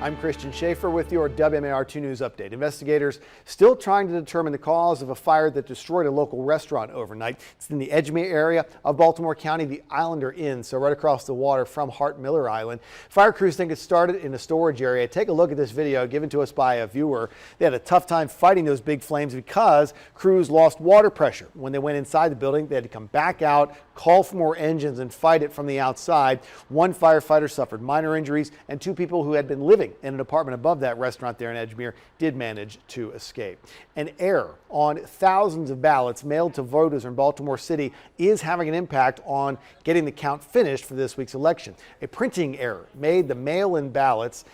I'm Christian Schaeffer with your WMAR 2 News Update. Investigators still trying to determine the cause of a fire that destroyed a local restaurant overnight. It's in the EDGEMERE area of Baltimore County, the Islander Inn, so right across the water from Hart Miller Island. Fire crews think it started in a storage area. Take a look at this video given to us by a viewer. They had a tough time fighting those big flames because crews lost water pressure. When they went inside the building, they had to come back out, call for more engines, and fight it from the outside. One firefighter suffered minor injuries, and two people who had been living in an apartment above that restaurant there in EDGEMERE did manage to escape. An error on thousands of ballots mailed to voters in Baltimore City is having an impact on getting the count finished for this week's election. A printing error made the mail-in ballots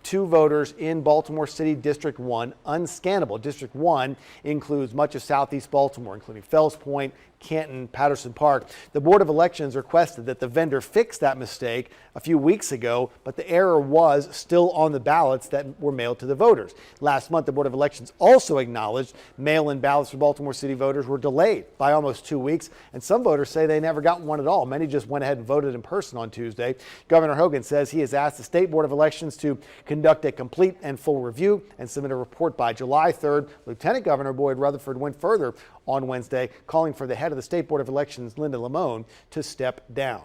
to voters in Baltimore City District 1 unscannable. District 1 includes much of southeast Baltimore, including Fells Point, Canton, Patterson Park. The Board of Elections requested that the vendor fix that mistake a few weeks ago, but the error was still on the ballots that were mailed to the voters. Last month, the Board of Elections also acknowledged mail-in ballots for Baltimore City voters were delayed by almost 2 weeks, and some voters say they never got one at all. Many just went ahead and voted in person on Tuesday. Governor Hogan says he has asked the State Board of Elections to conduct a complete and full review and submit a report by July 3rd. Lieutenant Governor Boyd Rutherford went further on Wednesday, calling for the head of the State Board of Elections, Linda Lamone, to step down.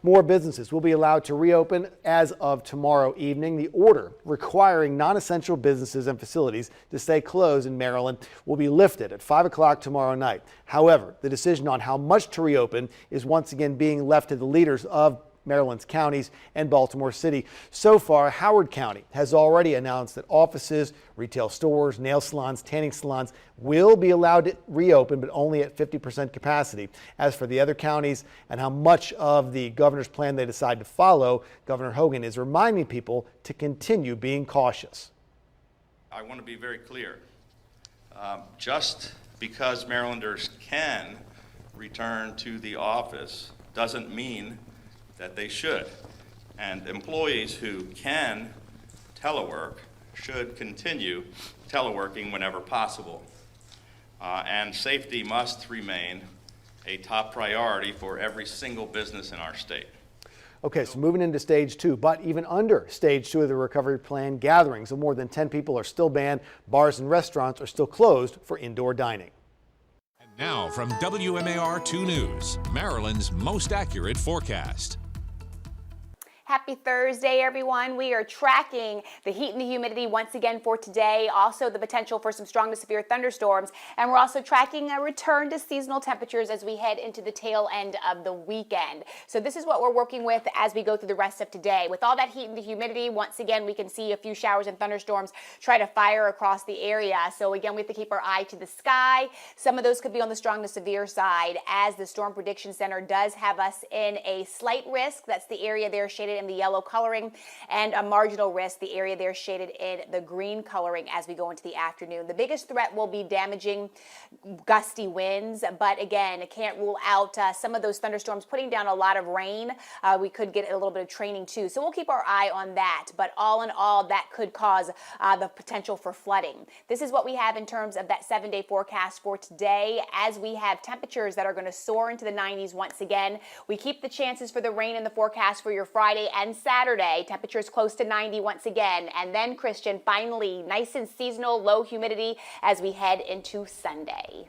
More businesses will be allowed to reopen as of tomorrow evening. The order requiring non-essential businesses and facilities to stay closed in Maryland will be lifted at 5 o'clock tomorrow night. However, the decision on how much to reopen is once again being left to the leaders of Maryland's counties and Baltimore City. So far, Howard County has already announced that offices, retail stores, nail salons, tanning salons will be allowed to reopen, but only at 50% capacity. As for the other counties and how much of the governor's plan they decide to follow, Governor Hogan is reminding people to continue being cautious. I want to be very clear. Just because Marylanders can return to the office doesn't mean that they should, and employees who can telework should continue teleworking whenever possible. And safety must remain a top priority for every single business in our state. Okay, so moving into stage 2, but even under stage 2 of the recovery plan, gatherings of more than 10 people are still banned. Bars and restaurants are still closed for indoor dining. And now from WMAR 2 News, Maryland's most accurate forecast. Happy Thursday, everyone. We are tracking the heat and the humidity once again for today. Also, the potential for some strong to severe thunderstorms. And we're also tracking a return to seasonal temperatures as we head into the tail end of the weekend. So this is what we're working with as we go through the rest of today. With all that heat and the humidity, once again, we can see a few showers and thunderstorms try to fire across the area. So again, we have to keep our eye to the sky. Some of those could be on the strong to severe side, as the Storm Prediction Center does have us in a slight risk. That's the area there shaded in the yellow coloring, and a marginal risk, the area there shaded in the green coloring as we go into the afternoon. The biggest threat will be damaging gusty winds, but again, it can't rule out some of those thunderstorms putting down a lot of rain. We could get a little bit of training too, so we'll keep our eye on that. But all in all, that could cause the potential for flooding. This is what we have in terms of that 7-day forecast for today, as we have temperatures that are going to soar into the 90s once again. We keep the chances for the rain in the forecast for your Friday and Saturday. Temperatures close to 90 once again. And then, Christian, finally, nice and seasonal, low humidity as we head into Sunday.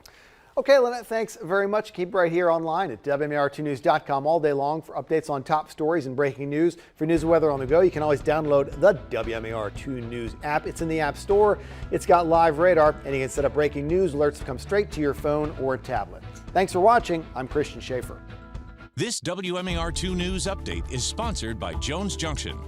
Okay, Lynette, thanks very much. Keep right here online at WMAR2news.com all day long for updates on top stories and breaking news. For news and weather on the go, you can always download the WMAR2 News app. It's in the App Store. It's got live radar, and you can set up breaking news alerts to come straight to your phone or tablet. Thanks for watching. I'm Christian Schaeffer. This WMAR 2 News Update is sponsored by Jones Junction.